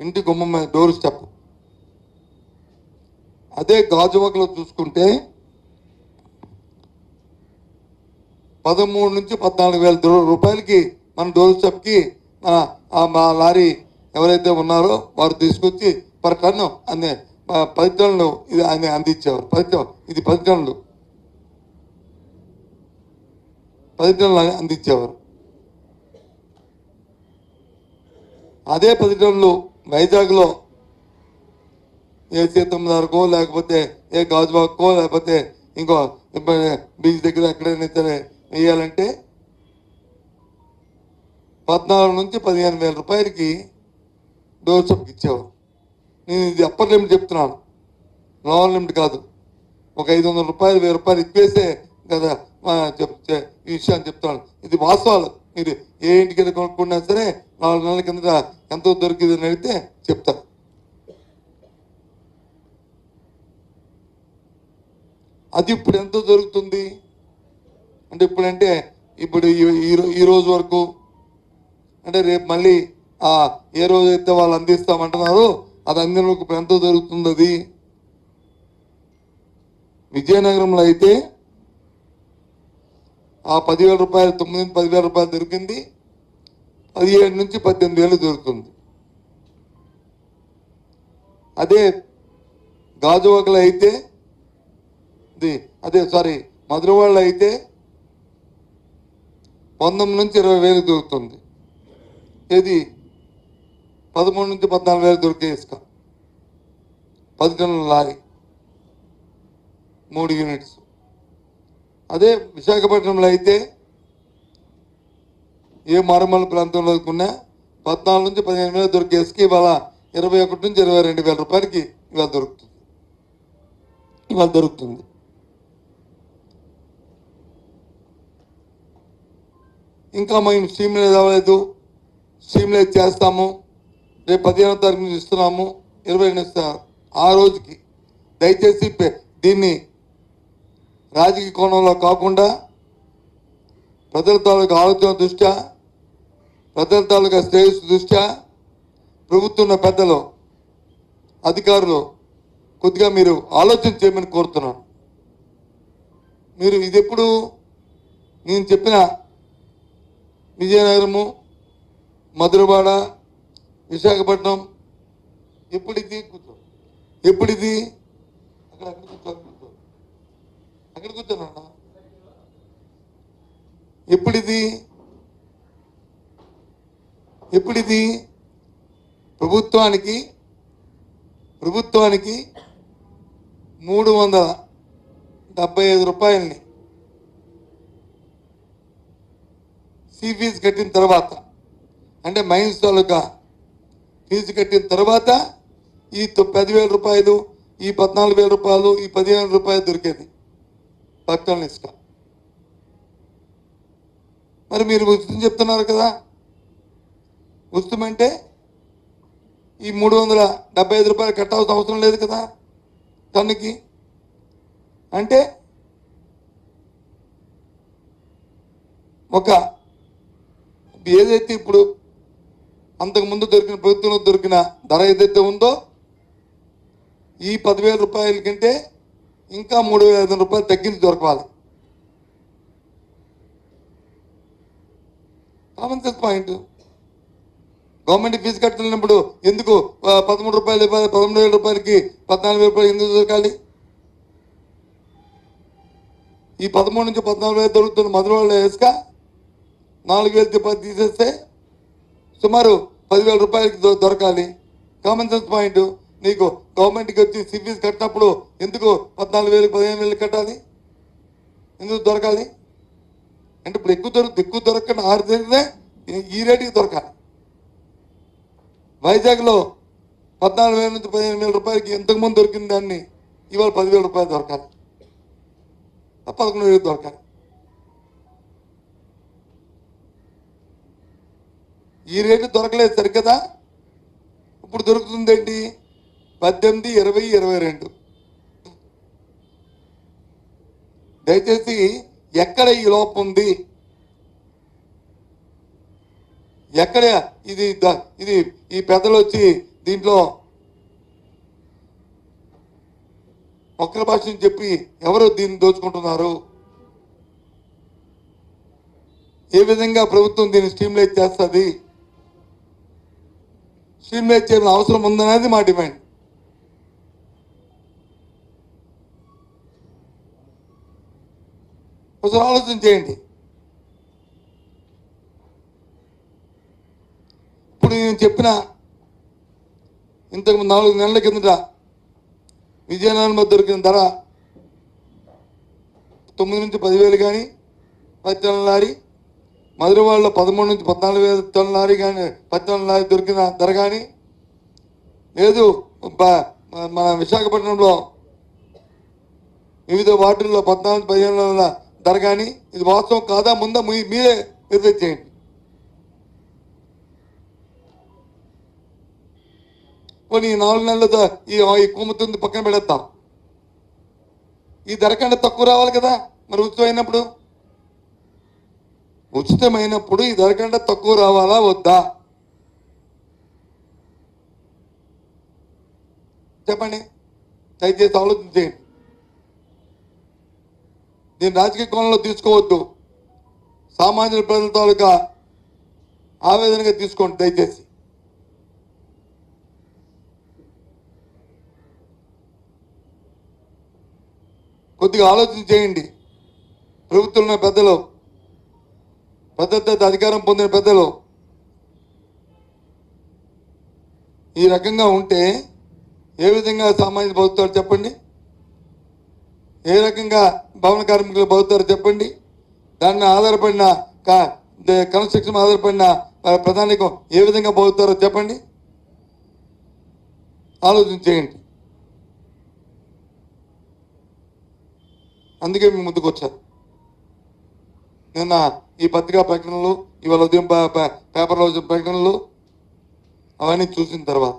ఇంటి గుమ్మం మీద డోర్ స్టెప్. అదే గాజువాకలో చూసుకుంటే 13 నుంచి 14,000 రూపాయలకి మన డోర్ స్టెప్కి మా లారీ ఎవరైతే ఉన్నారో వారు తీసుకొచ్చి పర్ టన్ను 10 టన్నులు ఇది అందించేవారు. 10 టన్నులు అందించేవారు. అదే 10 టన్నులు వైజాగ్లో ఏ సీతమ్మదారుకో లేకపోతే ఏ గాజువాకో లేకపోతే ఇంకో బీచ్ దగ్గర ఎక్కడైనా సరే వేయాలంటే 14 నుంచి 15,000 రూపాయలకి డోర్ స్టెప్కి ఇచ్చేవారు. నేను ఇది అప్పర్ లిమిట్ చెప్తున్నాను, లోవర్ లిమిట్ కాదు. ఒక 500 రూపాయలు 1000 రూపాయలు ఎక్కువేస్తే కదా ఈ విషయాన్ని చెప్తున్నాను. ఇది వాస్తవాలు. మీరు ఏ ఇంటికి వెళ్ళి కొనుక్కున్నా సరే 4 నెలల కింద ఎంతో దొరికింది అని అడిగితే చెప్తారు. అది ఇప్పుడు ఎంతో దొరుకుతుంది అంటే ఇప్పుడు ఈ రోజు వరకు అంటే రేపు మళ్ళీ ఏ రోజు అయితే వాళ్ళు అందిస్తామంటున్నారో అది అందినందుకు ఇప్పుడు ఎంతో దొరుకుతుంది. అది విజయనగరంలో అయితే 10,000 రూపాయలు 9 నుంచి 10,000 రూపాయలు దొరికింది. 17 నుంచి 18,000 దొరుకుతుంది. అదే గాజువాకలో అయితే మధురవాడలో అయితే 19 నుంచి 20,000 దొరుకుతుంది. ఇది 13 నుంచి 14,000 దొరికే ఇసుక 10 టన్నుల లారీ 3 యూనిట్స్. అదే విశాఖపట్నంలో అయితే ఏ మారుమూల ప్రాంతంలో కొన్నా 14 నుంచి 15,000 దొరికే ఇసుక ఇవాళ 21 నుంచి 22,000 రూపాయలకి ఇవాళ దొరుకుతుంది. ఇంకా మేము స్ట్రీమ్లైజ్ అవ్వలేదు, స్ట్రీమ్లైజ్ చేస్తాము, రేపు 15వ తారీఖు నుంచి ఇస్తున్నాము, 20 ఇస్తాము. ఆ రోజుకి దయచేసి దీన్ని రాజకీయ కోణంలో కాకుండా ప్రజల తాలూకా ఆలోచన దృష్ట్యా, ప్రజల తాలూకా శ్రేయస్సు దృష్ట్యా ప్రభుత్వ పెద్దలు అధికారులు కొద్దిగా మీరు ఆలోచన చేయమని కోరుతున్నాను. మీరు ఇది ఎప్పుడు నేను చెప్పిన విజయనగరము, మధురవాడ, విశాఖపట్నం ఎప్పుడిది అక్కడ కూర్చోనా ఎప్పుడిది ప్రభుత్వానికి 375 రూపాయలని ఫీజు కట్టిన తర్వాత అంటే మైన్స్ తాలూకా ఫీజు కట్టిన తర్వాత ఈ 10,000 రూపాయలు, ఈ 14,000 రూపాయలు, ఈ 15,000 రూపాయలు దొరికేది పట్టణ ఇసుక. మరి మీరు ఉచితం చెప్తున్నారు కదా, ఉచితమంటే ఈ 375 రూపాయలు కట్టాల్సిన అవసరం లేదు కదా టన్నుకి. అంటే ఏదైతే ఇప్పుడు అంతకుముందు ప్రభుత్వంలో దొరికిన ధర ఏదైతే ఉందో ఈ 10,000 రూపాయల కంటే ఇంకా 3,500 రూపాయలు తగ్గించి దొరకాలి. Common sense point. Government fee కట్టినప్పుడు ఎందుకు 13 రూపాయలు 13,000 రూపాయలకి 14,000 రూపాయలు ఎందుకు దొరకాలి? ఈ 13 నుంచి 14,000 దొరుకుతున్న మధురవాడలో ఇసుక 4,000 తీసేస్తే సుమారు 10,000 రూపాయలకి దొరకాలి. Common sense point. నీకు గవర్నమెంట్కి వచ్చి ఫీజు కట్టినప్పుడు ఎందుకు 14,000 15,000 కట్టాలి? ఎందుకు దొరకాలి అంటే ఇప్పుడు ఎక్కువ దొరకకుండా 6 జరిగితే ఈ రేటుకి దొరకాలి. వైజాగ్లో 14,000 నుంచి 15,000 రూపాయలకి ఎంతకుముందు దొరికిన దాన్ని ఇవాళ 10,000 రూపాయలు దొరకాలి, 11,000 దొరకాలి. ఈ రేటు దొరకలేదు సరికదా. ఇప్పుడు దొరుకుతుంది ఏంటి? 18, 20, 22. దయచేసి ఎక్కడ ఈ లోపం ఉంది, ఎక్కడ ఇది ఈ పెద్దలు వచ్చి దీంట్లో ఒక్కరి భాషని చెప్పి ఎవరు దీన్ని దోచుకుంటున్నారు, ఏ విధంగా ప్రభుత్వం దీన్ని స్ట్రీమ్లైజ్ చేస్తుంది, స్ట్రీమ్లైజ్ చేయాల్సిన అవసరం ఉందనేది మా డిమాండ్. ఒకసారి ఆలోచన చేయండి. ఇప్పుడు నేను చెప్పిన ఇంతకు 4 నెలల కిందట విజయనగరంలో దొరికిన ధర 9 నుంచి 10,000 కానీ 10 టన్నుల లారీ, మధురవాడలో 13 నుంచి 14,000 టన్నుల లారీ కానీ 10 టన్నుల లారీ దొరికిన ధర కానీ, లేదు మన విశాఖపట్నంలో వివిధ వార్డుల్లో 14-15 ధర కానీ, ఇది వాస్తవం కాదా ముందా మీరే వెరిఫై చేయండి. పోనీ 4 నెలలతో ఈ కొమ్ముతుంది పక్కన పెడతాం. ఈ ధర కంటే తక్కువ రావాలి కదా మరి ఉచితమైనప్పుడు. ఉచితమైనప్పుడు ఈ ధర కంటే తక్కువ రావాలా వద్దా చెప్పండి, దయచేసి ఆలోచన చేయండి. దీన్ని రాజకీయ కోణంలో తీసుకోవద్దు, సామాన్య ప్రజల తాలూకా ఆవేదనగా తీసుకోండి దయచేసి. కొద్దిగా ఆలోచన చేయండి. ప్రభుత్వంలో పెద్దలు, పెద్ద అధికారం పొందిన పెద్దలు ఈ రకంగా ఉంటే ఏ విధంగా సామాజిక బతుకుతారు చెప్పండి, ఏ రకంగా భవన కార్మికులు బతుకుతారు చెప్పండి, దాన్ని ఆధారపడిన కన్స్ట్రక్షన్ ఆధారపడిన ప్రధానికం ఏ విధంగా బతుకుతారో చెప్పండి, ఆలోచన చేయండి. అందుకే మీ ముందుకు వచ్చారు. నిన్న ఈ పత్రికా ప్రకటనలు, ఇవాళ ఉదయం పేపర్లో వచ్చిన ప్రకటనలు అవన్నీ చూసిన తర్వాత